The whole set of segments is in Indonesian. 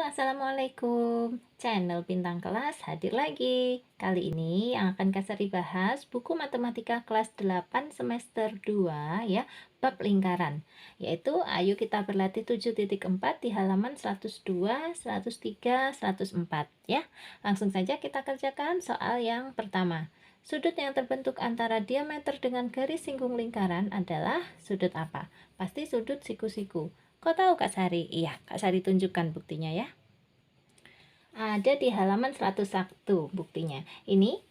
Assalamualaikum. Channel Bintang Kelas hadir lagi. Kali ini yang akan Kak Sari bahas buku Matematika kelas 8 semester 2 ya, bab lingkaran. Yaitu ayo kita berlatih 7.4 di halaman 102, 103, 104 ya. Langsung saja kita kerjakan soal yang pertama. Sudut yang terbentuk antara diameter dengan garis singgung lingkaran adalah sudut apa? Pasti sudut siku-siku. Kok tahu Kak Sari? Iya, Kak Sari tunjukkan buktinya ya. Ada di halaman 101 buktinya. Ini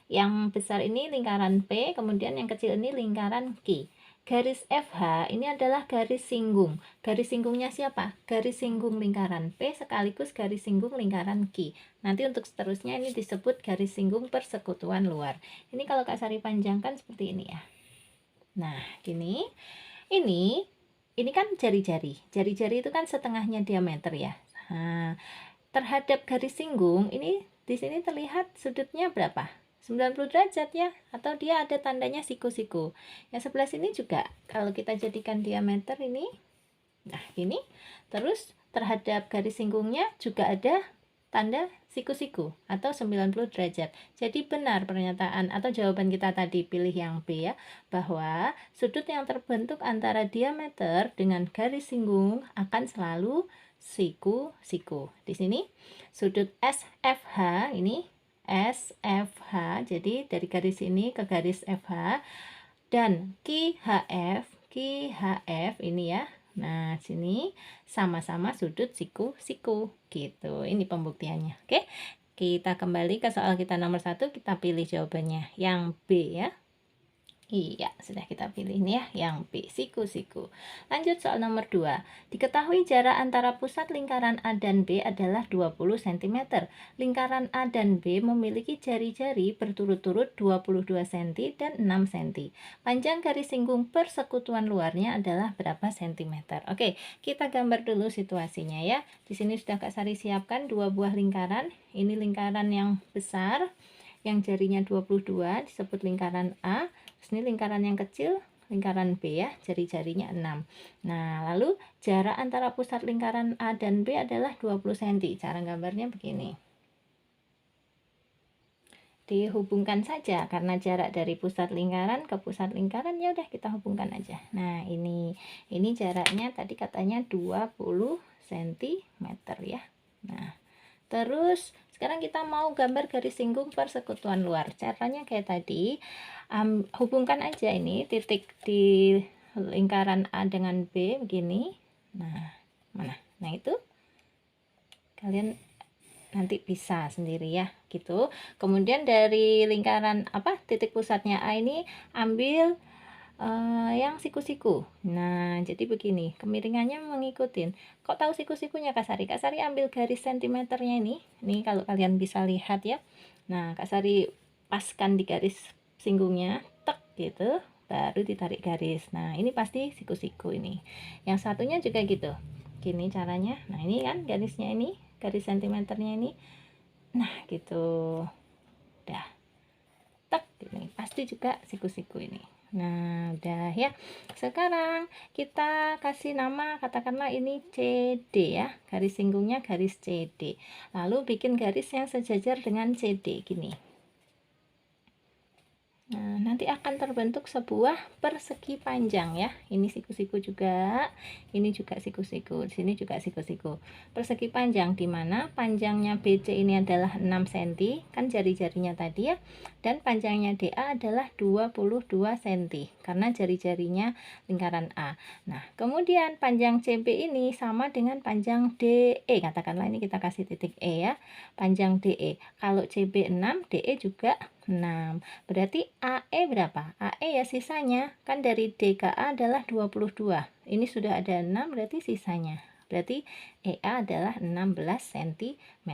yang besar ini lingkaran P, kemudian yang kecil ini lingkaran Q. Garis FH ini adalah garis singgung. Garis singgungnya siapa? Garis singgung lingkaran P sekaligus garis singgung lingkaran Q. Nanti untuk seterusnya ini disebut garis singgung persekutuan luar. Ini kalau Kak Sari panjangkan seperti ini ya. Nah, gini. Ini kan jari-jari. Jari-jari itu kan setengahnya diameter ya. Nah, terhadap garis singgung ini di sini terlihat sudutnya berapa? 90 derajat ya, atau dia ada tandanya siku-siku. Yang sebelah sini juga kalau kita jadikan diameter ini, nah ini, terus terhadap garis singgungnya juga ada tanda siku-siku atau 90 derajat. Jadi benar pernyataan atau jawaban kita tadi, pilih yang B ya, bahwa sudut yang terbentuk antara diameter dengan garis singgung akan selalu siku-siku. Di sini sudut SFH ini SFH, jadi dari garis ini ke garis FH, dan QHF ini ya. Nah, sini sama-sama sudut siku-siku gitu. Ini pembuktiannya. Oke. Kita kembali ke soal kita nomor 1, kita pilih jawabannya yang B ya. Iya, sudah kita pilih nih ya, yang B, siku-siku. Lanjut soal nomor 2. Diketahui jarak antara pusat lingkaran A dan B adalah 20 cm. Lingkaran A dan B memiliki jari-jari berturut-turut 22 cm dan 6 cm. Panjang garis singgung persekutuan luarnya adalah berapa cm? Oke, kita gambar dulu situasinya ya. Di sini sudah Kak Sari siapkan dua buah lingkaran. Ini lingkaran yang besar, yang jarinya 22 disebut lingkaran A. Ini lingkaran yang kecil, lingkaran B ya, jari-jarinya 6. Nah, lalu jarak antara pusat lingkaran A dan B adalah 20 cm. Cara gambarnya begini. Dihubungkan saja karena jarak dari pusat lingkaran ke pusat lingkaran, ya udah kita hubungkan aja. Nah, ini jaraknya tadi katanya 20 cm ya. Nah, terus sekarang kita mau gambar garis singgung persekutuan luar. Caranya kayak tadi, hubungkan aja ini titik di lingkaran A dengan B begini. Nah, mana? Nah, itu kalian nanti bisa sendiri ya, gitu. Kemudian dari lingkaran titik pusatnya A ini ambil yang siku-siku. Nah, jadi begini, kemiringannya mengikutin. Kok tahu siku-sikunya Kak Sari? Kak Sari ambil garis sentimeternya ini. Ini kalau kalian bisa lihat ya. Nah, Kak Sari paskan di garis singgungnya, tek gitu, baru ditarik garis. Nah, ini pasti siku-siku ini. Yang satunya juga gitu. Gini caranya. Nah, ini kan garisnya ini, garis sentimeternya ini. Nah, gitu. Dah. Tek, ini pasti juga siku-siku ini. Nah, udah ya. Sekarang kita kasih nama, katakanlah ini CD ya. Garis singgungnya garis CD. Lalu bikin garis yang sejajar dengan CD gini. Nah, nanti akan terbentuk sebuah persegi panjang ya. Ini siku-siku juga, ini juga siku-siku, di sini juga siku-siku. Persegi panjang di mana panjangnya BC ini adalah 6 cm, kan jari-jarinya tadi ya. Dan panjangnya DA adalah 22 cm karena jari-jarinya lingkaran A. Nah, kemudian panjang CB ini sama dengan panjang DE. Katakanlah ini kita kasih titik E ya. Panjang DE. Kalau CB 6, DE juga 6. Berarti AE berapa? AE ya sisanya. Kan dari D ke A adalah 22. Ini sudah ada 6, berarti sisanya. Berarti EA adalah 16 cm.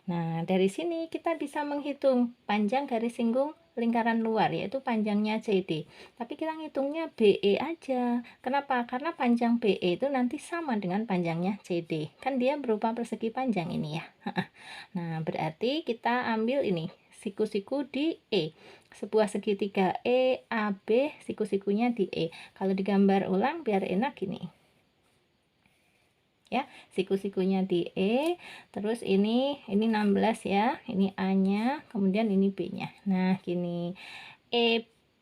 Nah, dari sini kita bisa menghitung panjang garis singgung lingkaran luar, yaitu panjangnya CD. Tapi kita ngitungnya BE aja. Kenapa? Karena panjang BE itu nanti sama dengan panjangnya CD. Kan dia berupa persegi panjang ini ya. Nah, berarti kita ambil ini siku-siku di E, sebuah segitiga EAB, siku-sikunya di E. Kalau digambar ulang biar enak gini. ya. Siku-sikunya di E, terus ini 16 ya, ini A-nya, kemudian ini B-nya. Nah, gini.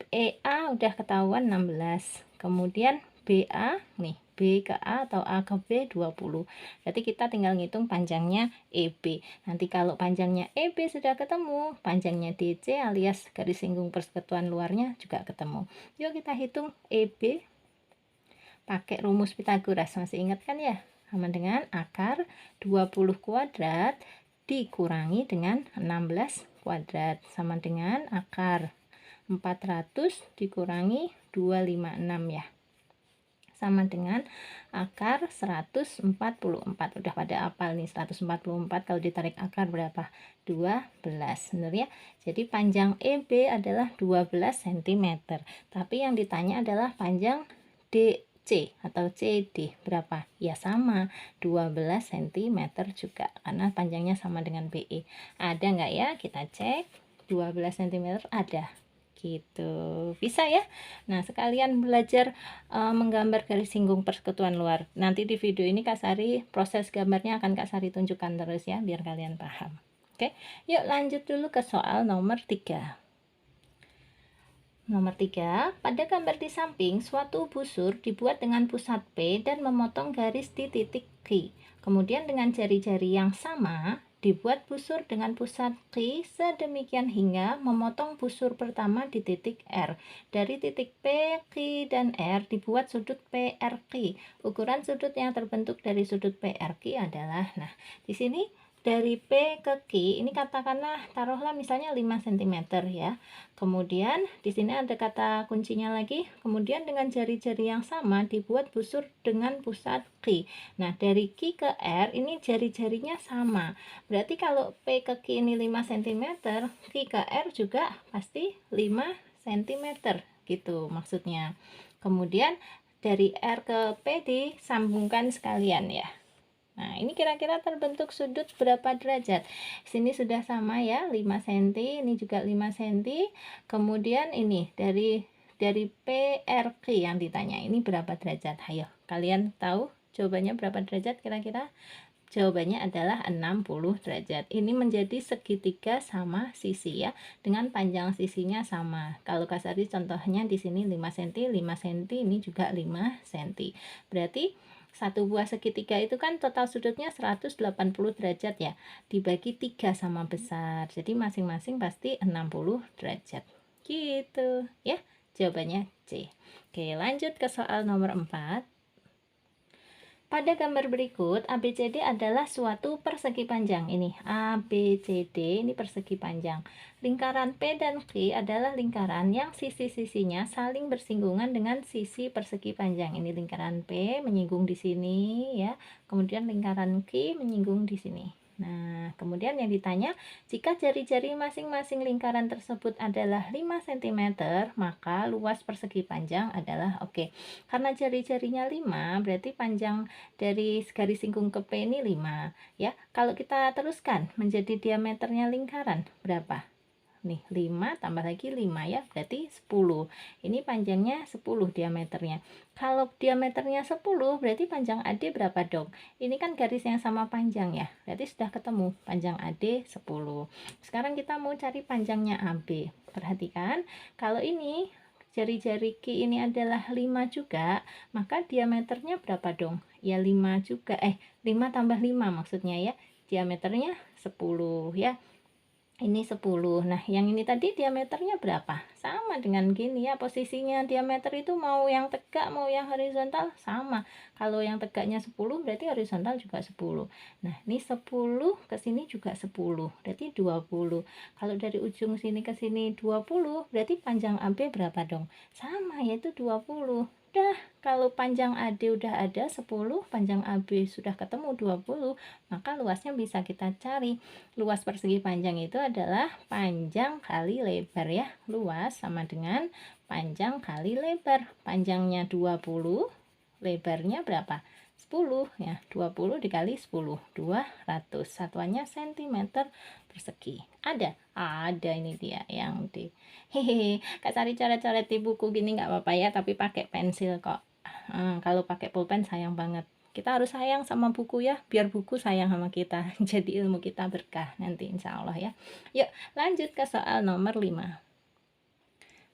EA udah ketahuan 16. Kemudian BA nih, B ke A atau A ke B 20. Berarti kita tinggal ngitung panjangnya EB. Nanti kalau panjangnya EB sudah ketemu, panjangnya DC alias garis singgung persekutuan luarnya juga ketemu. Yuk kita hitung EB pakai rumus Pitagoras, masih ingat kan ya? Sama dengan akar 20 kuadrat dikurangi dengan 16 kuadrat sama dengan akar 400 dikurangi 256 ya. Sama dengan akar 144. Udah pada hafal nih 144 kalau ditarik akar berapa? 12. Benar ya? Jadi panjang EB adalah 12 cm. Tapi yang ditanya adalah panjang DC atau CD berapa? Ya sama, 12 cm juga karena panjangnya sama dengan BE. Ada nggak ya? Kita cek. 12 cm ada. Gitu, bisa ya. Nah, sekalian belajar menggambar garis singgung persekutuan luar. Nanti di video ini Kak Sari proses gambarnya akan Kak Sari tunjukkan terus ya biar kalian paham. Oke, yuk lanjut dulu ke soal nomor 3. Nomor 3, pada gambar di samping suatu busur dibuat dengan pusat P dan memotong garis di titik Q. Kemudian dengan jari-jari yang sama dibuat busur dengan pusat Q sedemikian hingga memotong busur pertama di titik R. Dari titik P, Q, dan R dibuat sudut PRQ. Ukuran sudut yang terbentuk dari sudut PRQ adalah, nah di sini dari P ke Q ini katakanlah taruhlah misalnya 5 cm ya. Kemudian di sini ada kata kuncinya lagi. Kemudian dengan jari-jari yang sama dibuat busur dengan pusat Q. Nah, dari Q ke R ini jari-jarinya sama. Berarti kalau P ke Q ini 5 cm, Q ke R juga pasti 5 cm gitu maksudnya. Kemudian dari R ke P disambungkan sekalian ya. Nah, ini kira-kira terbentuk sudut berapa derajat? Sini sudah sama ya, 5 cm, ini juga 5 cm. Kemudian ini dari PRQ yang ditanya, ini berapa derajat? Ayo, kalian tahu jawabannya berapa derajat kira-kira? Jawabannya adalah 60 derajat. Ini menjadi segitiga sama sisi ya, dengan panjang sisinya sama. Kalau Kasari contohnya di sini 5 cm, 5 cm, ini juga 5 cm. Berarti satu buah segitiga itu kan total sudutnya 180 derajat ya, dibagi 3 sama besar, jadi masing-masing pasti 60 derajat gitu ya. Jawabannya C. Oke, lanjut ke soal nomor 4. Pada gambar berikut, ABCD adalah suatu persegi panjang. Ini ABCD, ini persegi panjang. Lingkaran P dan Q adalah lingkaran yang sisi-sisinya saling bersinggungan dengan sisi persegi panjang. Ini lingkaran P menyinggung di sini ya. Kemudian lingkaran Q menyinggung di sini. Nah, kemudian yang ditanya, jika jari-jari masing-masing lingkaran tersebut adalah 5 cm, maka luas persegi panjang adalah oke. Karena jari-jarinya 5, berarti panjang dari garis singgung ke P ini 5 ya. Kalau kita teruskan menjadi diameternya lingkaran berapa? Nih 5 tambah lagi 5 ya, berarti 10. Ini panjangnya 10 diameternya. Kalau diameternya 10 berarti panjang AD berapa dong? Ini kan garis yang sama panjang ya, berarti sudah ketemu panjang AD 10. Sekarang kita mau cari panjangnya AB. Perhatikan, kalau ini jari-jari Q ini adalah 5 juga, maka diameternya berapa dong? Ya 5 juga, 5 tambah 5 maksudnya ya, diameternya 10 ya. Ini 10. Nah, yang ini tadi diameternya berapa? Sama dengan gini ya, posisinya diameter itu mau yang tegak, mau yang horizontal, sama. Kalau yang tegaknya 10, berarti horizontal juga 10. Nah, ini 10 ke sini juga 10, berarti 20. Kalau dari ujung sini ke sini 20, berarti panjang AB berapa dong? Sama, yaitu 20. Udah, kalau panjang AD udah ada 10, panjang AB sudah ketemu 20, maka luasnya bisa kita cari. Luas persegi panjang itu adalah panjang kali lebar ya. Luas sama dengan panjang kali lebar. Panjangnya 20, lebarnya berapa? 10 ya. 20 dikali 10, 200. Satuannya cm persegi. Ada? Ada, ini dia yang di hehehe. Kak Sari coret-coret di buku gini nggak apa-apa ya, tapi pakai pensil kok. Kalau pakai pulpen sayang banget. Kita harus sayang sama buku ya, biar buku sayang sama kita. Jadi ilmu kita berkah nanti insya Allah ya. Yuk lanjut ke soal nomor 5.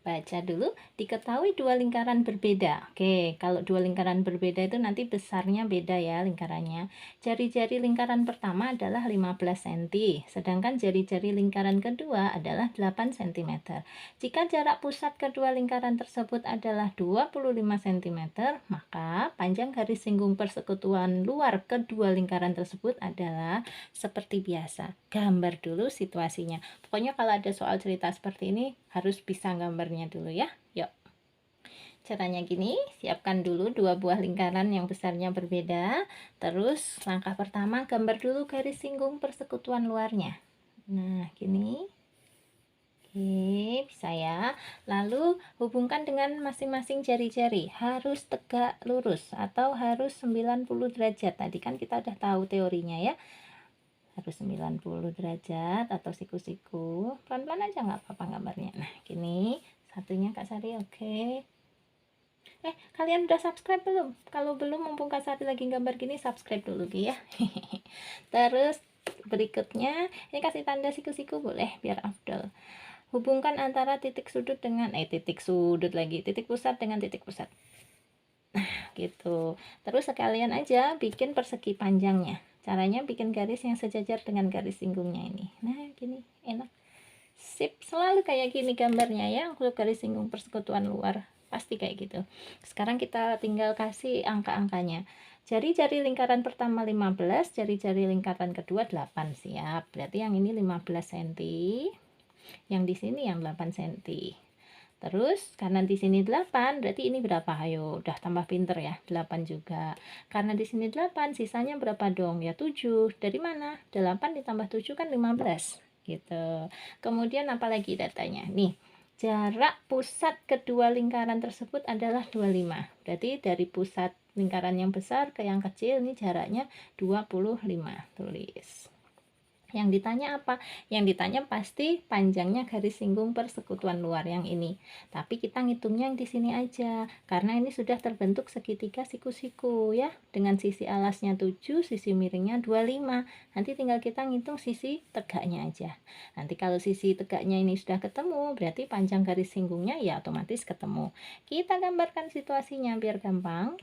Baca dulu, diketahui dua lingkaran berbeda. Oke, kalau dua lingkaran berbeda itu nanti besarnya beda ya lingkarannya. Jari-jari lingkaran pertama adalah 15 cm, sedangkan jari-jari lingkaran kedua adalah 8 cm. Jika jarak pusat kedua lingkaran tersebut adalah 25 cm, maka panjang garis singgung persekutuan luar kedua lingkaran tersebut adalah seperti biasa. Gambar dulu situasinya. Pokoknya kalau ada soal cerita seperti ini harus bisa gambarnya dulu ya. Yuk. Caranya gini, siapkan dulu dua buah lingkaran yang besarnya berbeda. Terus langkah pertama gambar dulu garis singgung persekutuan luarnya. Nah, gini. Oke, bisa ya. Lalu hubungkan dengan masing-masing jari-jari. Harus tegak lurus atau harus 90 derajat. Tadi kan kita udah tahu teorinya ya. Harus 90 derajat atau siku-siku. Pelan-pelan aja nggak apa-apa gambarnya. Nah, gini. Satunya Kak Sari, oke. Kalian udah subscribe belum? Kalau belum, mumpung Kak Sari lagi gambar gini, subscribe dulu ya. Terus berikutnya, ini kasih tanda siku-siku boleh, biar afdol. Hubungkan antara titik sudut dengan titik pusat dengan titik pusat. Gitu. Terus sekalian aja bikin persegi panjangnya. Caranya bikin garis yang sejajar dengan garis singgungnya ini. Nah, gini, enak. Sip, selalu kayak gini gambarnya ya, untuk garis singgung persekutuan luar. Pasti kayak gitu. Sekarang kita tinggal kasih angka-angkanya. Jari-jari lingkaran pertama 15, jari-jari lingkaran kedua 8. Siap. Berarti yang ini 15 cm. Yang di sini yang 8 cm. Terus karena di sini 8, berarti ini berapa? Ayo, udah tambah pinter ya. 8 juga. Karena di sini 8, sisanya berapa dong? Ya 7. Dari mana? 8 ditambah 7 kan 15. Gitu. Kemudian apalagi datanya? Nih, jarak pusat kedua lingkaran tersebut adalah 25. Berarti dari pusat lingkaran yang besar ke yang kecil ini jaraknya 25. Tulis. Yang ditanya apa? Yang ditanya pasti panjangnya garis singgung persekutuan luar yang ini. Tapi kita ngitungnya yang di sini aja. Karena ini sudah terbentuk segitiga siku-siku ya. Dengan sisi alasnya 7, sisi miringnya 25. Nanti tinggal kita ngitung sisi tegaknya aja. Nanti kalau sisi tegaknya ini sudah ketemu, berarti panjang garis singgungnya ya otomatis ketemu. Kita gambarkan situasinya biar gampang.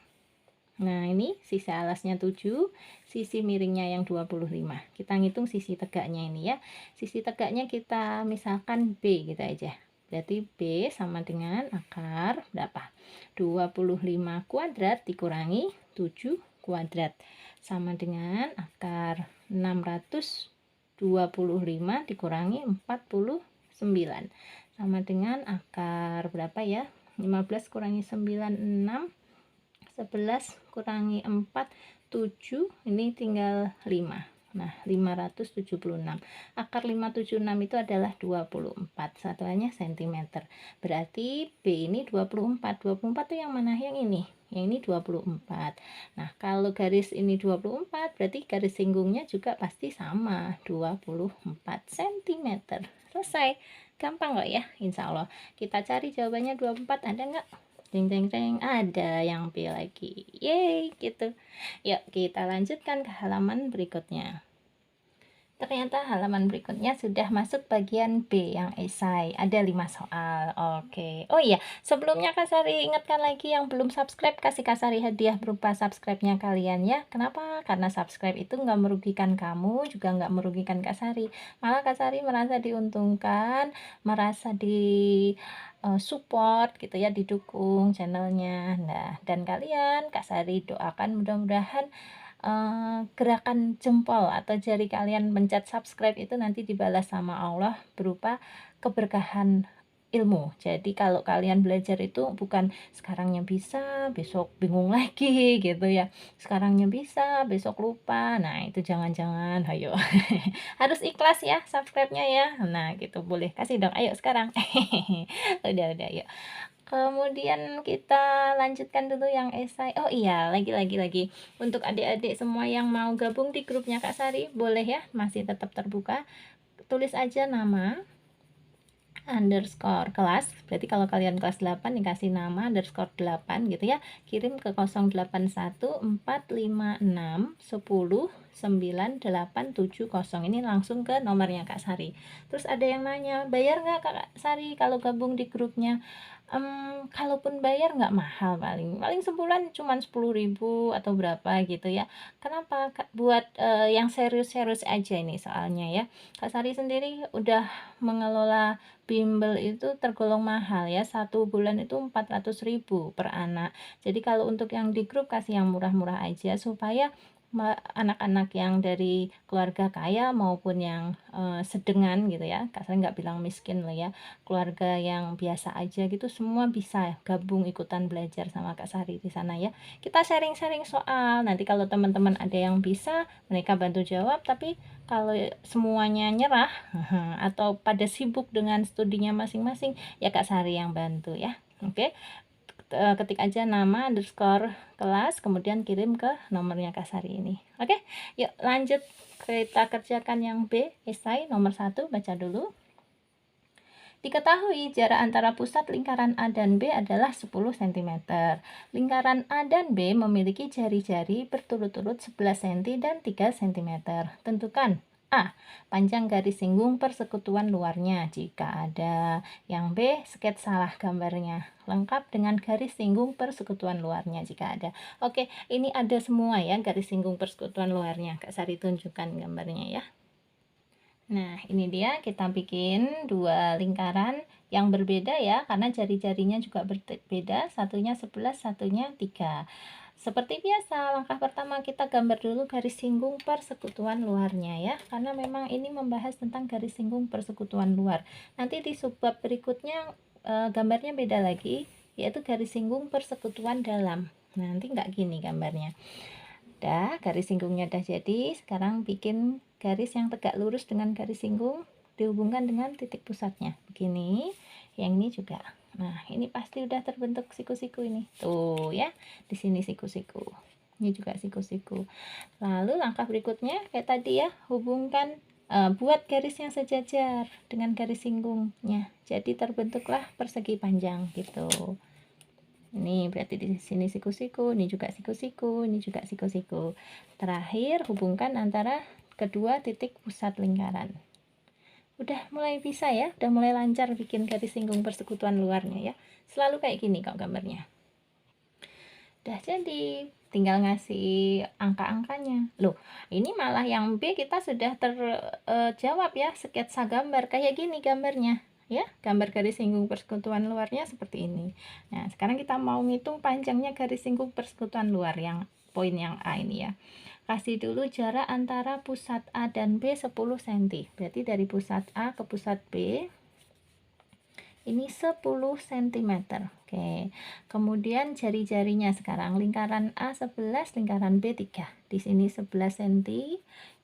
Nah, ini sisi alasnya 7, sisi miringnya yang 25. Kita ngitung sisi tegaknya ini ya. Sisi tegaknya kita misalkan B gitu aja. Berarti B sama dengan akar berapa? 25 kuadrat dikurangi 7 kuadrat. Sama dengan akar 625 dikurangi 49. Sama dengan akar berapa ya? 15 kurangi 9, 6. 11 kurangi 4, 7, ini tinggal 5. Nah, 576. Akar 576 itu adalah 24. Satuannya cm. Berarti B ini 24. 24 itu yang mana? Yang ini. Yang ini 24. Nah, kalau garis ini 24, berarti garis singgungnya juga pasti sama, 24 cm. Selesai. Gampang kok ya, insya Allah. Kita cari jawabannya 24, ada nggak? Deng deng deng, ada yang B lagi. Yeay, gitu. Yuk, kita lanjutkan ke halaman berikutnya. Ternyata halaman berikutnya sudah masuk bagian B yang esai. Ada 5 soal. Oke. Oh iya, sebelumnya Kak Sari ingatkan lagi yang belum subscribe, kasih Kak Sari hadiah berupa subscribe-nya kalian ya. Kenapa? Karena subscribe itu nggak merugikan kamu, juga nggak merugikan Kak Sari. Malah Kak Sari merasa diuntungkan, merasa di support gitu ya, didukung channelnya. Nah, dan kalian Kak Sari doakan mudah-mudahan gerakan jempol atau jari kalian mencet subscribe itu nanti dibalas sama Allah berupa keberkahan ilmu. Jadi kalau kalian belajar itu bukan sekarangnya bisa, besok bingung lagi gitu ya. Sekarangnya bisa, besok lupa. Nah, itu jangan-jangan, ayo. Harus ikhlas ya subscribe-nya ya. Nah, gitu boleh. Kasih dong, ayo sekarang. Udah, yuk. Kemudian kita lanjutkan dulu yang esai. Oh iya, lagi. Untuk adik-adik semua yang mau gabung di grupnya Kak Sari, boleh ya, masih tetap terbuka. Tulis aja nama, underscore kelas, berarti kalau kalian kelas 8 dikasih nama underscore 8 gitu ya, kirim ke 081456109870. Ini langsung ke nomornya Kak Sari. Terus ada yang nanya, bayar nggak Kak Sari kalau gabung di grupnya? Kalaupun bayar nggak mahal, paling sebulan cuman 10.000 atau berapa gitu ya. Kenapa Kak? Buat yang serius-serius aja ini soalnya ya. Kak Sari sendiri udah mengelola bimbel itu tergolong mahal ya, 1 bulan itu 400.000 per anak. Jadi kalau untuk yang di grup kasih yang murah-murah aja supaya anak-anak yang dari keluarga kaya maupun yang sedengan gitu ya, Kak Sari nggak bilang miskin loh ya, keluarga yang biasa aja gitu semua bisa gabung ikutan belajar sama Kak Sari di sana ya. Kita sharing-sharing soal, nanti kalau teman-teman ada yang bisa mereka bantu jawab, tapi kalau semuanya nyerah atau pada sibuk dengan studinya masing-masing ya Kak Sari yang bantu ya. Oke, ketik aja nama underscore kelas kemudian kirim ke nomornya Kak Sari ini. Oke, yuk lanjut kita kerjakan yang B. Esai nomor 1, baca dulu. Diketahui jarak antara pusat lingkaran A dan B adalah 10 cm. Lingkaran A dan B memiliki jari-jari berturut-turut 11 cm dan 3 cm. Tentukan A. Panjang garis singgung persekutuan luarnya jika ada. Yang B. Sketsalah gambarnya lengkap dengan garis singgung persekutuan luarnya jika ada. Oke, ini ada semua ya garis singgung persekutuan luarnya. Kak Sari tunjukkan gambarnya ya. Nah, ini dia kita bikin 2 lingkaran yang berbeda ya, karena jari-jarinya juga berbeda, satunya 11, satunya 3. Seperti biasa, langkah pertama kita gambar dulu garis singgung persekutuan luarnya ya, karena memang ini membahas tentang garis singgung persekutuan luar. Nanti di subbab berikutnya gambarnya beda lagi, yaitu garis singgung persekutuan dalam. Nah, nanti nggak gini gambarnya. Udah, garis singgungnya udah jadi. Sekarang bikin garis yang tegak lurus dengan garis singgung dihubungkan dengan titik pusatnya. Begini. Yang ini juga. Nah, ini pasti udah terbentuk siku-siku ini. Tuh ya, di sini siku-siku. Ini juga siku-siku. Lalu langkah berikutnya kayak tadi ya, hubungkan buat garis yang sejajar dengan garis singgungnya. Jadi terbentuklah persegi panjang gitu. Ini berarti di sini siku-siku, ini juga siku-siku, ini juga siku-siku. Terakhir hubungkan antara kedua titik pusat lingkaran. Udah mulai bisa ya, udah mulai lancar bikin garis singgung persekutuan luarnya ya. Selalu kayak gini kok gambarnya. Udah jadi, tinggal ngasih angka-angkanya. Loh, ini malah yang B kita sudah terjawab ya, sketsa gambar kayak gini gambarnya. Ya, gambar garis singgung persekutuan luarnya seperti ini. Nah, sekarang kita mau ngitung panjangnya garis singgung persekutuan luar yang poin yang A ini ya. Kasih dulu jarak antara pusat A dan B 10 cm. Berarti dari pusat A ke pusat B ini 10 cm. Oke. Kemudian jari-jarinya sekarang lingkaran A 11, lingkaran B 3. Di sini 11 cm,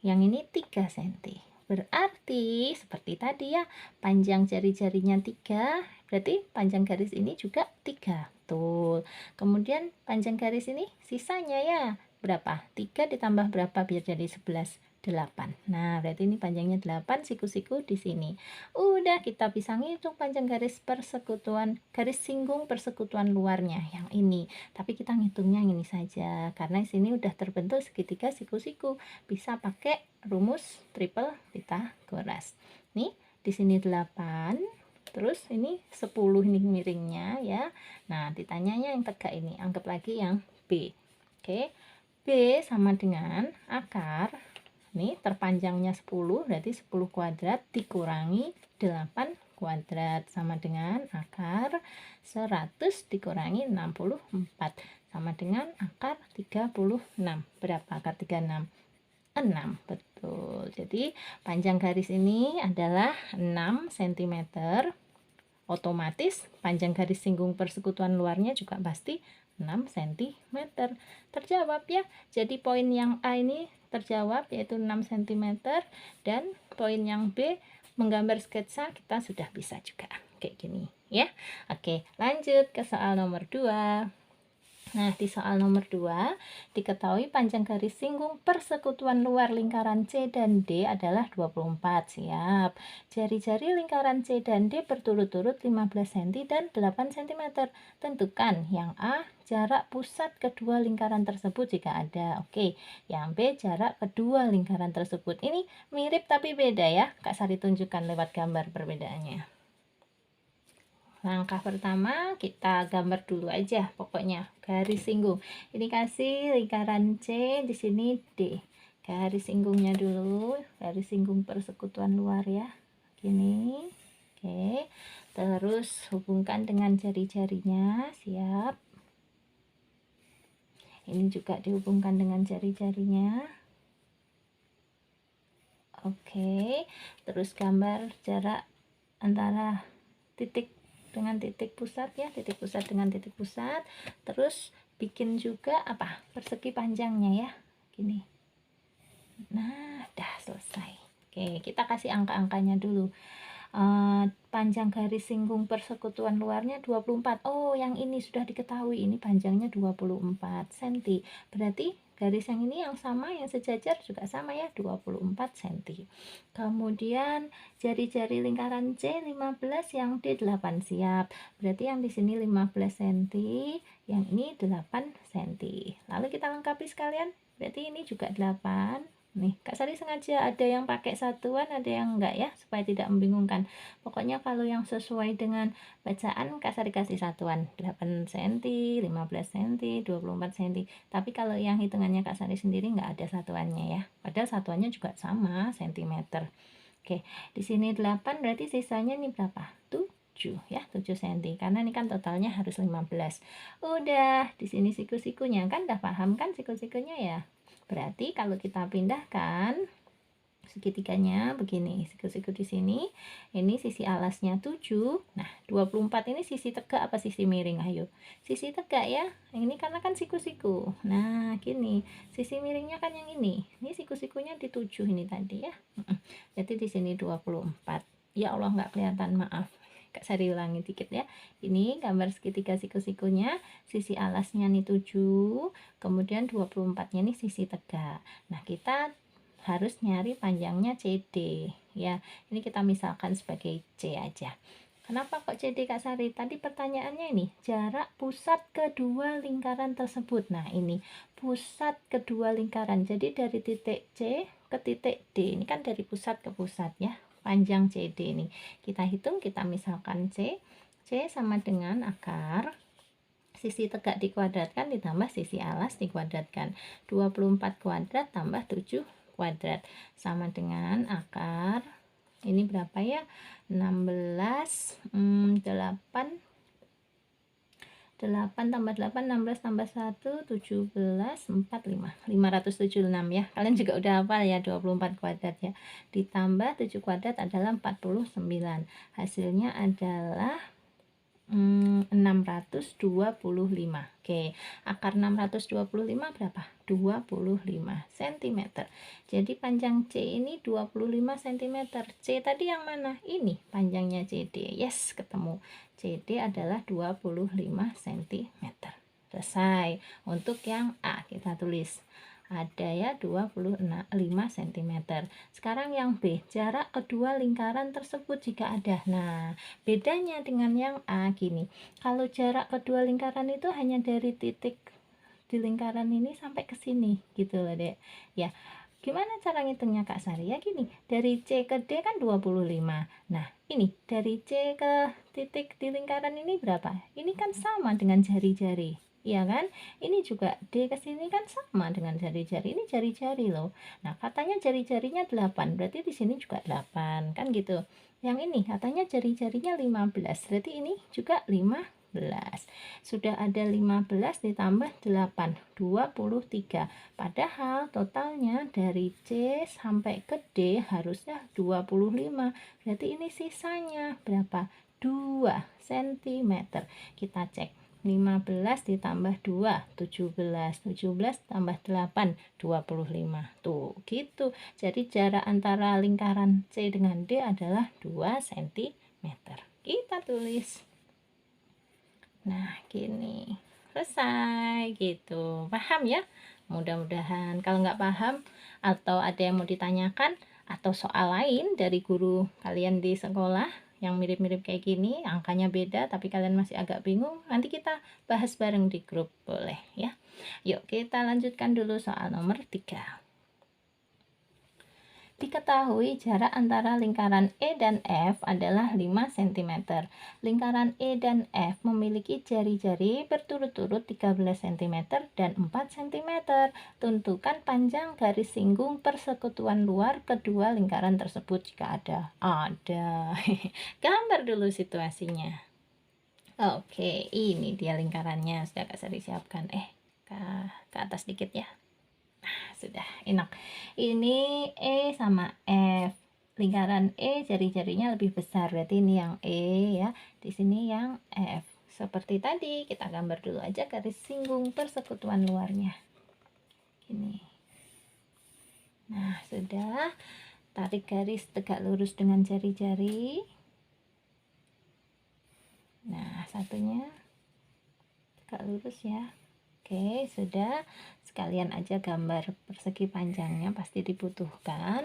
yang ini 3 cm. Berarti seperti tadi ya, panjang jari-jarinya 3, berarti panjang garis ini juga 3. Betul. Kemudian panjang garis ini sisanya ya berapa? 3 ditambah berapa biar jadi 11? 8. Nah, berarti ini panjangnya 8, siku-siku di sini. Udah kita bisa ngitung panjang garis persekutuan, garis singgung persekutuan luarnya yang ini. Tapi kita ngitungnya yang ini saja karena di sini udah terbentuk segitiga siku-siku. Bisa pakai rumus triple Pythagoras. Nih, di sini 8, terus ini 10 ini miringnya ya. Nah, ditanyanya yang tegak ini, anggap lagi yang B. Oke. B sama dengan akar, nih terpanjangnya 10, berarti 10 kuadrat dikurangi 8 kuadrat sama dengan akar 100 dikurangi 64 sama dengan akar 36. Berapa akar 36? 6, betul. Jadi panjang garis ini adalah 6 cm. Otomatis panjang garis singgung persekutuan luarnya juga pasti 6 cm. Terjawab ya. Jadi poin yang A ini terjawab yaitu 6 cm, dan poin yang B menggambar sketsa kita sudah bisa juga kayak gini ya. Oke, lanjut ke soal nomor 2. Nah, di soal nomor 2, diketahui panjang garis singgung persekutuan luar lingkaran C dan D adalah 24. Siap. Jari-jari lingkaran C dan D berturut-turut 15 cm dan 8 cm. Tentukan yang A, jarak pusat kedua lingkaran tersebut jika ada. Oke, yang B, jarak kedua lingkaran tersebut. Ini mirip tapi beda ya. Kak Sari tunjukkan lewat gambar perbedaannya. Langkah pertama kita gambar dulu aja, pokoknya garis singgung. Ini kasih lingkaran C, di sini D. Garis singgungnya dulu, garis singgung persekutuan luar ya. Gini. Oke. Terus hubungkan dengan jari-jarinya, siap. Ini juga dihubungkan dengan jari-jarinya. Oke. Terus gambar jarak antara titik dengan titik pusat ya, titik pusat dengan titik pusat. Terus bikin juga apa, persegi panjangnya ya, gini. Nah, dah selesai. Oke, kita kasih angka-angkanya dulu. Panjang garis singgung persekutuan luarnya 24. Oh, yang ini sudah diketahui, ini panjangnya 24 cm. Berarti garis yang ini yang sama, yang sejajar juga sama ya, 24 cm. Kemudian jari-jari lingkaran C 15, yang D 8. Siap. Berarti yang di sini 15 cm, yang ini 8 cm. Lalu kita lengkapi sekalian. Berarti ini juga 8. Nih, Kak Sari sengaja ada yang pakai satuan, ada yang enggak ya, supaya tidak membingungkan. Pokoknya kalau yang sesuai dengan bacaan, Kak Sari kasih satuan 8 cm, 15 cm, 24 cm. Tapi kalau yang hitungannya Kak Sari sendiri enggak ada satuannya ya. Padahal satuannya juga sama, cm. Oke, di sini 8, berarti sisanya ini berapa? 7 ya, 7 cm. Karena ini kan totalnya harus 15. Udah, di sini siku-sikunya kan udah paham kan siku-sikunya ya. Berarti kalau kita pindahkan segitiganya begini, siku-siku di sini, ini sisi alasnya 7. Nah, 24 ini sisi tegak apa sisi miring? Ayo. Sisi tegak ya. Ini karena kan siku-siku. Nah, gini. Sisi miringnya kan yang ini. Ini siku-sikunya di 7 ini tadi ya. Jadi di sini 24. Ya Allah, nggak kelihatan, maaf. Kak Sari ulangi dikit ya. Ini gambar segitiga siku-sikunya, sisi alasnya nih 7, kemudian 24-nya nih sisi tegak. Nah, kita harus nyari panjangnya CD ya. Ini kita misalkan sebagai C aja. Kenapa kok CD, Kak Sari? Tadi pertanyaannya ini jarak pusat kedua lingkaran tersebut. Nah, ini pusat kedua lingkaran. Jadi dari titik C ke titik D. Ini kan dari pusat ke pusat ya. Panjang CD ini. Kita hitung, kita misalkan C. C sama dengan akar sisi tegak dikuadratkan ditambah sisi alas dikuadratkan. 24 kuadrat tambah 7 kuadrat sama dengan akar ini berapa ya, 16 8 tambah 8 16 tambah 1 17 4 5 576 ya. Kalian juga udah hafal ya, 24 kuadrat ya, ditambah 7 kuadrat adalah 49. Hasilnya adalah 625. Oke, akar 625 berapa? 25 cm. Jadi panjang C ini 25 cm. C tadi yang mana? Ini panjangnya CD. Yes, ketemu. CD adalah 25 cm. Selesai. Untuk yang A kita tulis ada ya 25 cm. Sekarang yang B, jarak kedua lingkaran tersebut jika ada. Nah, bedanya dengan yang A gini. Kalau jarak kedua lingkaran itu hanya dari titik di lingkaran ini sampai ke sini gitu loh, Dek. Ya. Gimana cara ngitungnya, Kak Sari? Ya gini, dari C ke D kan 25. Nah, ini dari C ke titik di lingkaran ini berapa? Ini kan sama dengan jari-jari. Iya kan? Ini juga D ke sini kan sama dengan jari-jari. Ini jari-jari loh. Nah, katanya jari-jarinya 8. Berarti di sini juga 8. Kan gitu. Yang ini katanya jari-jarinya 15. Berarti ini juga 15. Sudah ada 15 ditambah 8, 23. Padahal totalnya dari C sampai ke D harusnya 25. Berarti ini sisanya berapa? 2 cm. Kita cek. 15 ditambah 2, 17. 17 tambah 8, 25. Tuh, gitu. Jadi jarak antara lingkaran C dengan D adalah 2 cm. Kita tulis. Nah, gini. Selesai gitu. Paham ya? Mudah-mudahan. Kalau nggak paham atau ada yang mau ditanyakan atau soal lain dari guru kalian di sekolah yang mirip-mirip kayak gini, angkanya beda tapi kalian masih agak bingung, nanti kita bahas bareng di grup, boleh ya. Yuk kita lanjutkan dulu soal nomor 3. Diketahui jarak antara lingkaran E dan F adalah 5 cm. Lingkaran E dan F memiliki jari-jari berturut-turut 13 cm dan 4 cm. Tentukan panjang garis singgung persekutuan luar kedua lingkaran tersebut jika ada. Ada. Gambar dulu situasinya. Oke, ini dia lingkarannya. Sudah Kak Sari siapkan. Ke atas dikit ya. Sudah enak. Ini E sama F. Lingkaran E jari-jarinya lebih besar, berarti ini yang E ya, di sini yang F. Seperti tadi, kita gambar dulu aja garis singgung persekutuan luarnya. Ini. Nah, sudah. Tarik garis tegak lurus dengan jari-jari. Nah, satunya tegak lurus ya. Oke, sudah. Sekalian aja gambar persegi panjangnya pasti dibutuhkan.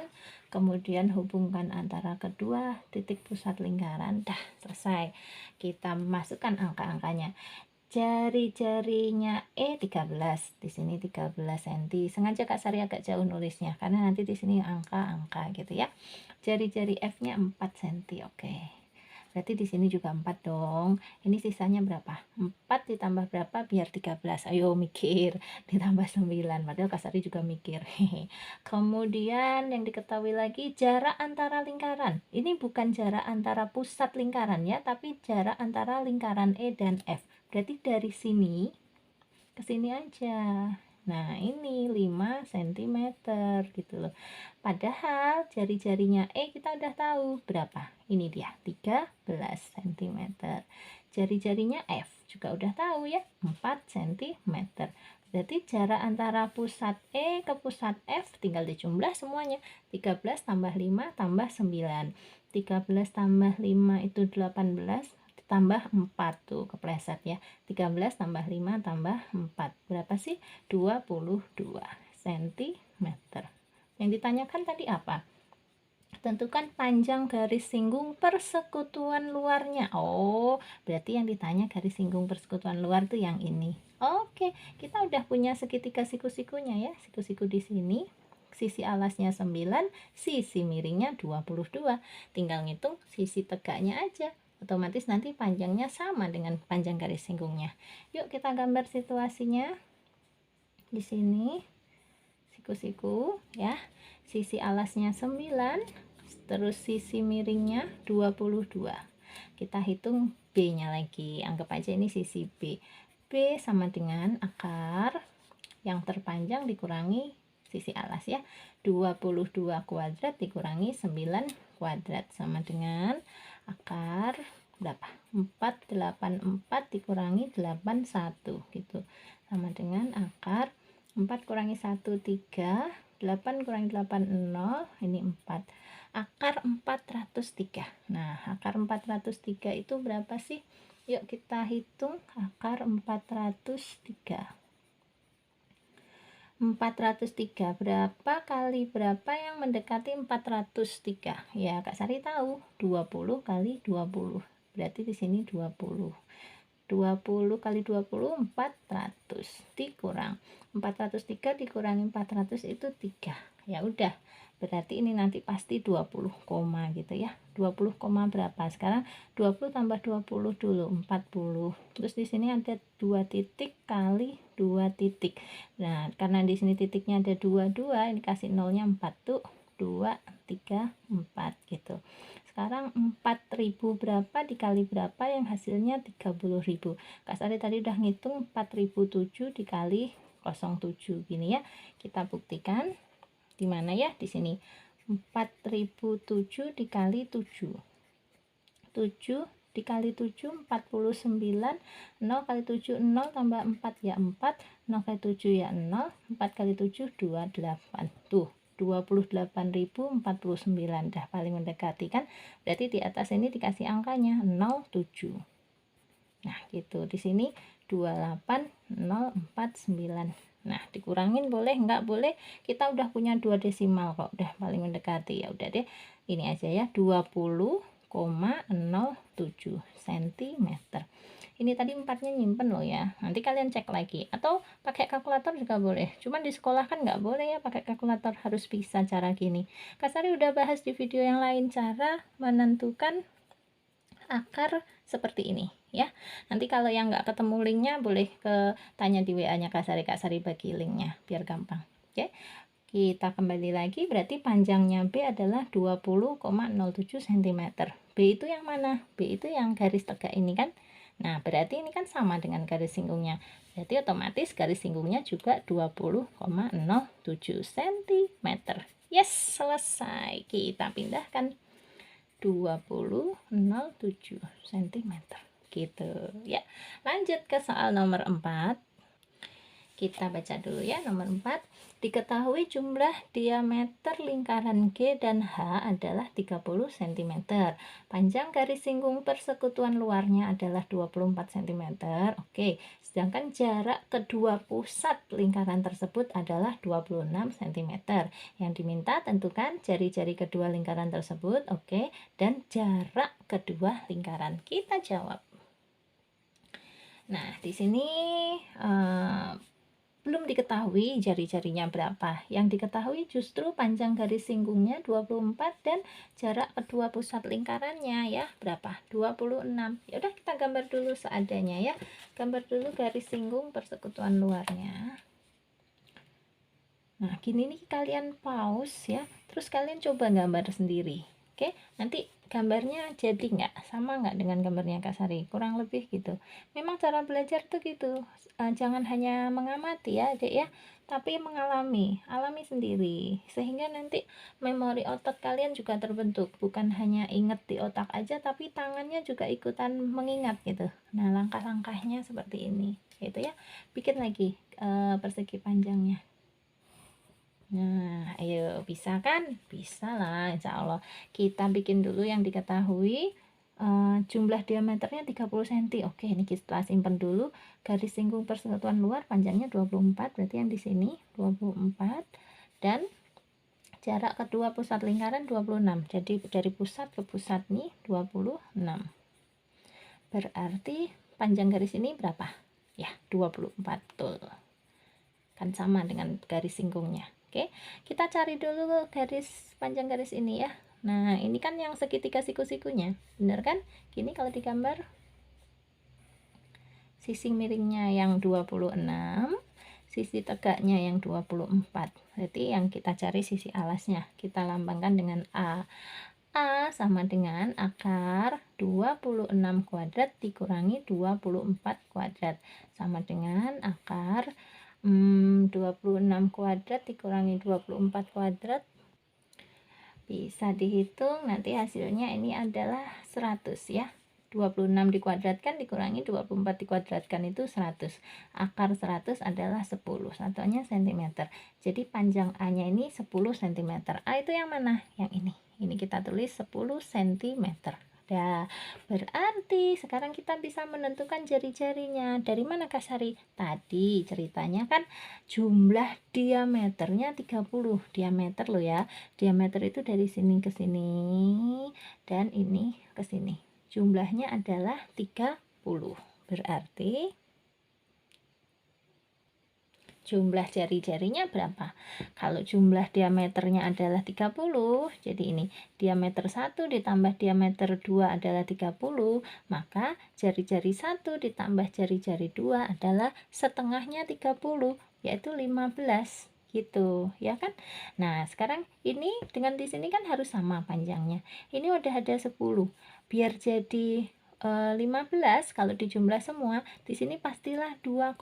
Kemudian hubungkan antara kedua titik pusat lingkaran. Dah, selesai. Kita masukkan angka-angkanya. Jari-jarinya E 13, di sini 13 cm. Sengaja Kak Sari agak jauh nulisnya karena nanti di sini angka-angka gitu ya. Jari-jari F-nya 4 cm. Oke. Berarti di sini juga 4 dong. Ini sisanya berapa? 4 ditambah berapa biar 13? Ayo mikir. Ditambah 9. Padahal Kak Sari juga mikir. Kemudian yang diketahui lagi jarak antara lingkaran. Ini bukan jarak antara pusat lingkaran ya, tapi jarak antara lingkaran E dan F. Berarti dari sini ke sini aja. Nah, ini 5 cm gitu loh. Padahal jari-jarinya E kita udah tahu berapa. Ini dia, 13 cm. Jari-jarinya F juga udah tahu ya, 4 cm. Berarti jarak antara pusat E ke pusat F tinggal dijumlah semuanya. 13 tambah 5 tambah 9. 13 tambah 5 itu 18. Tambah 4 tuh kepleset ya. 13 tambah 5 tambah 4 berapa sih? 22 cm. Yang ditanyakan tadi apa? Tentukan panjang garis singgung persekutuan luarnya. Oh, berarti yang ditanya garis singgung persekutuan luar tuh yang ini. Oke, kita udah punya segitiga siku-sikunya ya. Siku-siku di sini. Sisi alasnya 9, sisi miringnya 22. Tinggal ngitung sisi tegaknya aja. Otomatis nanti panjangnya sama dengan panjang garis singgungnya. Yuk kita gambar situasinya. Di sini siku-siku ya. Sisi alasnya 9, terus sisi miringnya 22. Kita hitung B-nya lagi. Anggap aja ini sisi B. B sama dengan akar yang terpanjang dikurangi sisi alas ya. 22 kuadrat dikurangi 9 kuadrat sama dengan akar berapa? 484 dikurangi 81 gitu. Sama dengan akar 4 kurangi 1 3, 8 kurangi 8 0, ini 4. Akar 403. Nah, akar 403 itu berapa sih? Yuk kita hitung akar 403. 403 berapa kali berapa yang mendekati 403? Ya, Kak Sari tahu 20 kali 20. Berarti di sini 20. 20 kali 20 400 dikurang 403 dikurangi 400 itu 3. Ya udah. Berarti ini nanti pasti 20 koma gitu ya. 20 koma berapa? Sekarang 20 tambah 20 dulu 40. Terus di sini ada 2 titik kali 2 titik. Nah, karena di sini titiknya ada 22, ini kasih nolnya 4 tuh 2 3 4 gitu. Sekarang 4000 berapa dikali berapa yang hasilnya 30.000. Kak Sari tadi udah ngitung 4007 dikali 07 gini ya. Kita buktikan di mana ya? Di sini 4007 dikali 7. 7 dikali 7 49. 0 kali 7 0 tambah 4 ya 4. 0 kali 7 ya 0. 4 kali 7 28. Tuh 28.049 dah paling mendekati kan. Berarti di atas ini dikasih angkanya 07. Nah, gitu. Di sini 28049. Nah, dikurangin boleh, enggak boleh, kita udah punya 2 desimal kok, udah paling mendekati. Ya udah deh, ini aja ya, 20,07 cm. Ini tadi 4-nya nyimpen loh ya, nanti kalian cek lagi, atau pakai kalkulator juga boleh. Cuman di sekolah kan nggak boleh ya pakai kalkulator, harus bisa cara gini. Kak Sari udah bahas di video yang lain cara menentukan akar seperti ini ya. Nanti kalau yang nggak ketemu linknya boleh tanya di WA-nya Kak Sari bagi linknya biar gampang. Oke, kita kembali lagi, berarti panjangnya B adalah 20,07 cm. B itu yang mana? B itu yang garis tegak ini kan. Nah, berarti ini kan sama dengan garis singgungnya. Berarti otomatis garis singgungnya juga 20,07 cm. Yes, selesai. Kita pindahkan 20,07 cm. Gitu ya. Lanjut ke soal nomor 4. Kita baca dulu ya, nomor 4. Diketahui jumlah diameter lingkaran G dan H adalah 30 cm. Panjang garis singgung persekutuan luarnya adalah 24 cm. Oke, sedangkan jarak kedua pusat lingkaran tersebut adalah 26 cm. Yang diminta tentukan jari-jari kedua lingkaran tersebut, oke, dan jarak kedua lingkaran. Kita jawab. Nah, di sini belum diketahui jari-jarinya berapa. Yang diketahui justru panjang garis singgungnya 24 dan jarak kedua pusat lingkarannya ya berapa? 26. Ya udah, kita gambar dulu seadanya ya. Gambar dulu garis singgung persekutuan luarnya. Nah, gini nih, kalian pause ya. Terus kalian coba gambar sendiri. Oke, nanti gambarnya jadi nggak sama nggak dengan gambarnya Kak Sari, kurang lebih gitu. Memang cara belajar tuh gitu, jangan hanya mengamati ya Dek ya, tapi alami sendiri, sehingga nanti memori otot kalian juga terbentuk, bukan hanya inget di otak aja, tapi tangannya juga ikutan mengingat gitu. Nah, langkah-langkahnya seperti ini gitu ya. Bikin lagi persegi panjangnya. Nah, ayo, bisa kan? Bisa lah, insya Allah. Kita bikin dulu yang diketahui. Jumlah diameternya 30 cm. Oke, ini kita simpan dulu. Garis singgung persekutuan luar panjangnya 24, berarti yang di sini 24. Dan jarak kedua pusat lingkaran 26. Jadi dari pusat ke pusat nih 26. Berarti panjang garis ini berapa? Ya, 24. Betul. Kan sama dengan garis singgungnya. Oke, kita cari dulu garis panjang garis ini ya. Nah, ini kan yang segitiga siku-sikunya, bener kan? Gini kalau digambar, sisi miringnya yang 26, sisi tegaknya yang 24. Berarti yang kita cari sisi alasnya. Kita lambangkan dengan A. A sama dengan akar 26 kuadrat dikurangi 24 kuadrat. Sama dengan akar 26 kuadrat dikurangi 24 kuadrat, bisa dihitung nanti hasilnya ini adalah 100 ya. 26 dikuadratkan dikurangi 24 dikuadratkan itu 100. Akar 100 adalah 10, satuannya cm. Jadi panjang A nya ini 10 cm. A itu yang mana? Yang ini. Ini kita tulis 10 cm. Ya, berarti sekarang kita bisa menentukan jari-jarinya. Dari mana Kak Sari? Tadi ceritanya kan jumlah diameternya 30. Diameter loh ya. Diameter itu dari sini ke sini dan ini ke sini. Jumlahnya adalah 30. Berarti jumlah jari-jarinya berapa? Kalau jumlah diameternya adalah 30, jadi ini diameter 1 ditambah diameter 2 adalah 30, maka jari-jari 1 ditambah jari-jari 2 adalah setengahnya 30, yaitu 15 gitu ya kan. Nah, sekarang ini dengan di sini kan harus sama panjangnya. Ini udah ada 10. Biar jadi 15 kalau dijumlah semua di sini pastilah 2,5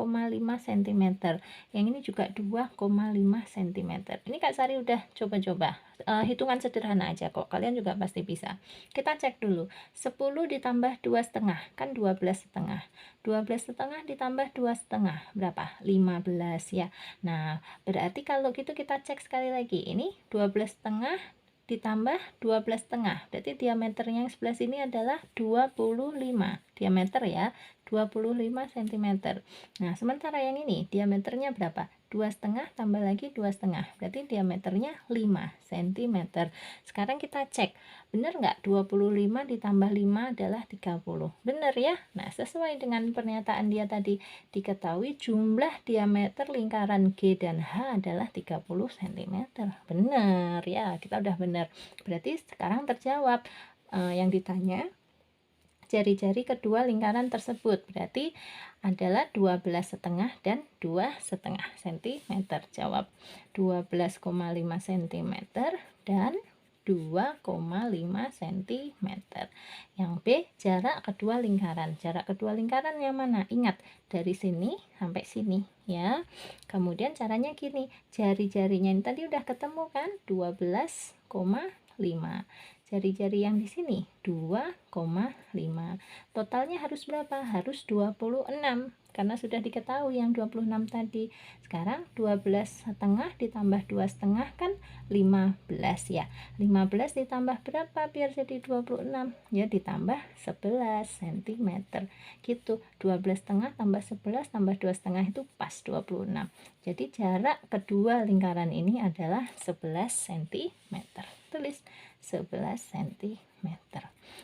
cm. Yang ini juga 2,5 cm. Ini Kak Sari udah coba-coba. Hitungan sederhana aja kok. Kalian juga pasti bisa. Kita cek dulu. 10 ditambah 2,5 kan 12,5. 12,5 ditambah 2,5 berapa? 15 ya. Nah, berarti kalau gitu kita cek sekali lagi. Ini 12,5 ditambah 12,5, berarti diameternya yang sebelah sini adalah 25 diameter ya, 25 cm. Nah, sementara yang ini diameternya berapa? 2,5 tambah lagi 2,5, berarti diameternya 5 cm. Sekarang kita cek, benar nggak 25 ditambah 5 adalah 30? Benar ya? Nah, sesuai dengan pernyataan dia tadi, diketahui jumlah diameter lingkaran G dan H adalah 30 cm. Benar ya, kita udah benar. Berarti sekarang terjawab yang ditanya jari-jari kedua lingkaran tersebut, berarti adalah 12,5 dan 2,5 cm. Jawab 12,5 cm dan 2,5 cm. Yang B, jarak kedua lingkaran. Jarak kedua lingkaran yang mana? Ingat, dari sini sampai sini ya. Kemudian caranya gini, jari-jarinya ini tadi udah ketemu kan? 12,5. Jari-jari yang di sini 2,5. Totalnya harus berapa? Harus 26 karena sudah diketahui yang 26 tadi. Sekarang 12,5 ditambah 2,5 kan 15 ya. 15 ditambah berapa biar jadi 26? Ya ditambah 11 cm. Gitu. 12,5 tambah 11 tambah 2,5 itu pas 26. Jadi jarak kedua lingkaran ini adalah 11 cm. Tulis 11 cm.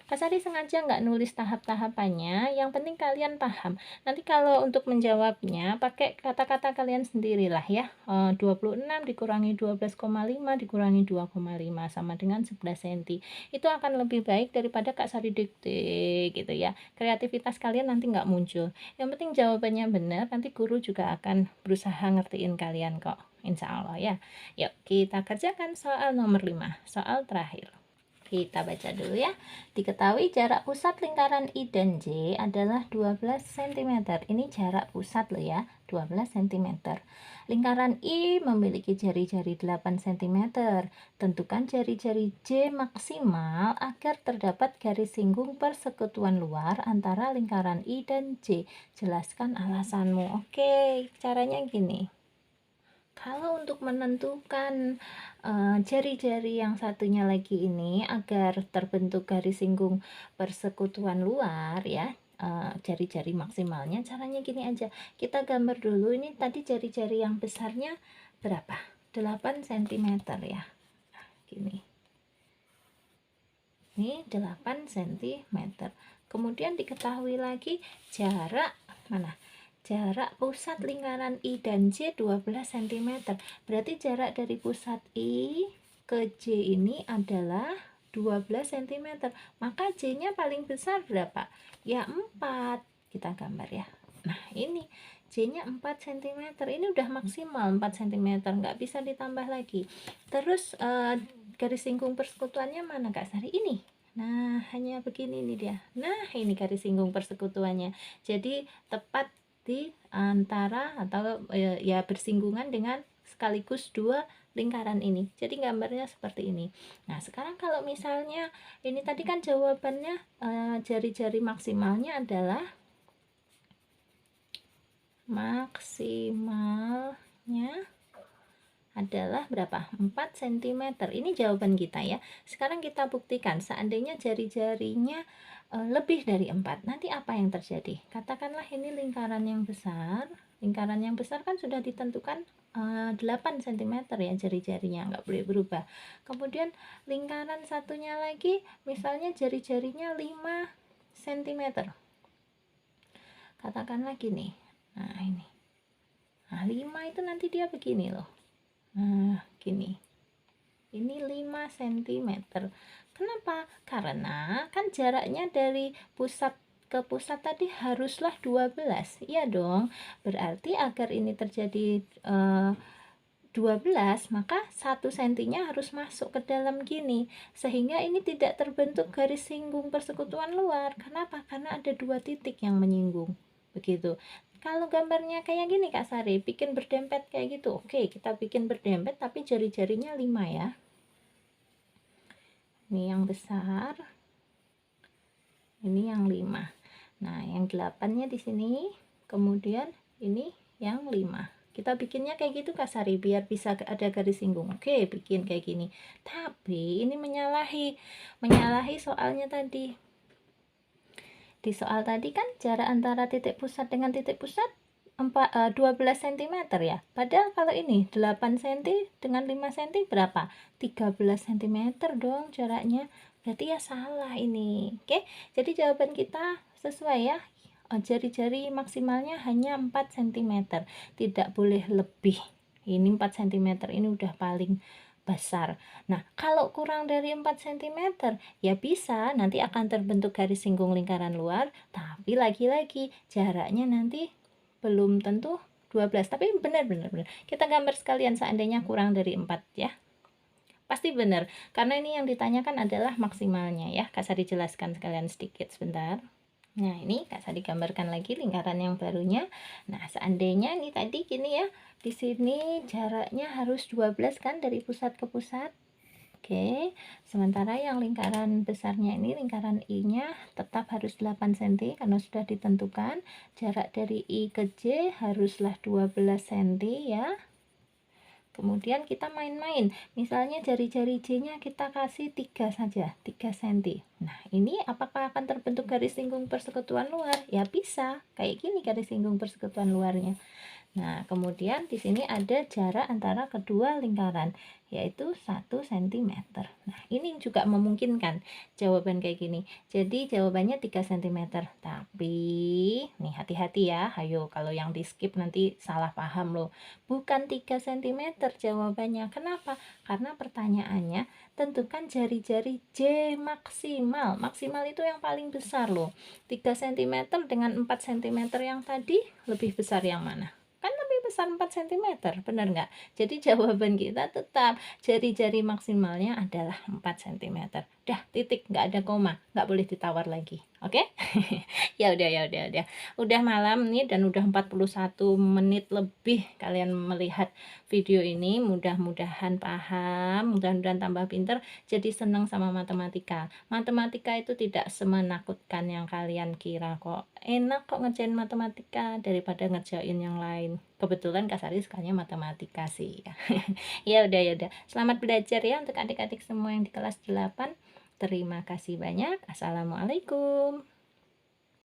Kak Sari sengaja nggak nulis tahap-tahapannya, yang penting kalian paham. Nanti kalau untuk menjawabnya pakai kata-kata kalian sendirilah ya. 26 dikurangi 12,5 dikurangi 2,5 sama dengan 11 cm. Itu akan lebih baik daripada Kak Sari dikte gitu ya. Kreativitas kalian nanti nggak muncul. Yang penting jawabannya benar, nanti guru juga akan berusaha ngertiin kalian kok. Insya Allah ya. Yuk kita kerjakan soal nomor 5, soal terakhir. Kita baca dulu ya. Diketahui jarak pusat lingkaran I dan J adalah 12 cm. Ini jarak pusat loh ya, 12 cm. Lingkaran I memiliki jari-jari 8 cm. Tentukan jari-jari J maksimal agar terdapat garis singgung persekutuan luar antara lingkaran I dan J. Jelaskan alasanmu. Oke, caranya gini. Kalau untuk menentukan jari-jari yang satunya lagi ini agar terbentuk garis singgung persekutuan luar ya, jari-jari maksimalnya caranya gini aja. Kita gambar dulu, ini tadi jari-jari yang besarnya berapa? 8 cm ya. Nah, gini. Ini 8 cm. Kemudian diketahui lagi jarak mana? Jarak pusat lingkaran I dan J 12 cm. Berarti jarak dari pusat I ke J ini adalah 12 cm. Maka J-nya paling besar berapa? Ya 4. Kita gambar ya. Nah, ini J-nya 4 cm. Ini udah maksimal 4 cm, nggak bisa ditambah lagi. Terus garis singgung persekutuannya mana Kak Sari? Ini. Nah, hanya begini nih dia. Nah, ini garis singgung persekutuannya. Jadi tepat di antara atau ya bersinggungan dengan sekaligus dua lingkaran ini. Jadi gambarnya seperti ini. Nah, sekarang kalau misalnya ini tadi kan jawabannya jari-jari maksimalnya adalah berapa? 4 cm. Ini jawaban kita ya. Sekarang kita buktikan seandainya jari-jarinya lebih dari 4, nanti apa yang terjadi? Katakanlah ini lingkaran yang besar. Lingkaran yang besar kan sudah ditentukan 8 cm ya jari-jarinya, nggak boleh berubah. Kemudian lingkaran satunya lagi misalnya jari-jarinya 5 cm. Katakanlah gini. Nah, ini. Nah, 5 itu nanti dia begini loh. Nah, gini. Ini 5 cm. Kenapa? Karena kan jaraknya dari pusat ke pusat tadi haruslah 12. Iya dong. Berarti agar ini terjadi 12, maka 1 cm-nya harus masuk ke dalam gini. Sehingga ini tidak terbentuk garis singgung persekutuan luar. Kenapa? Karena ada 2 titik yang menyinggung. Begitu. Kalau gambarnya kayak gini Kak Sari, bikin berdempet kayak gitu. Oke, kita bikin berdempet tapi jari-jarinya 5 ya. Ini yang besar, ini yang 5. Nah, yang 8-nya di sini, kemudian ini yang 5. Kita bikinnya kayak gitu Kak Sari, biar bisa ada garis singgung. Oke, bikin kayak gini. Tapi ini menyalahi soalnya tadi. di soal tadi kan jarak antara titik pusat dengan titik pusat 12 cm ya. Padahal kalau ini 8 cm dengan 5 cm berapa? 13 cm dong jaraknya. Berarti ya salah ini. Oke, jadi jawaban kita sesuai ya. Jari-jari maksimalnya hanya 4 cm, tidak boleh lebih. Ini 4 cm ini udah paling besar. Nah, kalau kurang dari 4 cm ya bisa nanti akan terbentuk garis singgung lingkaran luar, tapi lagi-lagi jaraknya nanti belum tentu 12, tapi benar. Kita gambar sekalian seandainya kurang dari 4 ya. Pasti benar, karena ini yang ditanyakan adalah maksimalnya ya. Kak Sari jelaskan sekalian sedikit sebentar. Nah, ini Kak Sari gambarkan lagi lingkaran yang barunya. Nah, seandainya ini tadi gini ya, di sini jaraknya harus 12 kan dari pusat ke pusat. Oke, sementara yang lingkaran besarnya ini, lingkaran I-nya tetap harus 8 cm karena sudah ditentukan. Jarak dari I ke J haruslah 12 cm ya. Kemudian kita main-main, misalnya jari-jari J-nya kita kasih 3 saja, 3 cm. Nah, ini apakah akan terbentuk garis singgung persekutuan luar? Ya bisa, kayak gini garis singgung persekutuan luarnya. Nah, kemudian di sini ada jarak antara kedua lingkaran, yaitu 1 cm. Nah, ini juga memungkinkan jawaban kayak gini. Jadi jawabannya 3 cm. Tapi, nih hati-hati ya. Ayo, kalau yang di skip nanti salah paham loh. Bukan 3 cm jawabannya. Kenapa? Karena pertanyaannya tentukan jari-jari J maksimal. Maksimal itu yang paling besar loh. 3 cm dengan 4 cm yang tadi lebih besar yang mana? Kan lebih besar 4 cm, benar nggak? Jadi jawaban kita tetap jari-jari maksimalnya adalah 4 cm. Dah, titik, nggak ada koma, nggak boleh ditawar lagi. Oke? Ya udah. Udah malam nih dan udah 41 menit lebih kalian melihat video ini. Mudah-mudahan paham, mudah-mudahan tambah pinter, jadi senang sama matematika. Matematika itu tidak semenakutkan yang kalian kira kok. Enak kok ngerjain matematika daripada ngerjain yang lain. Kebetulan Kak Sari sukanya matematika sih. Ya udah. Selamat belajar ya untuk adik-adik semua yang di kelas 8. Terima kasih banyak. Assalamualaikum.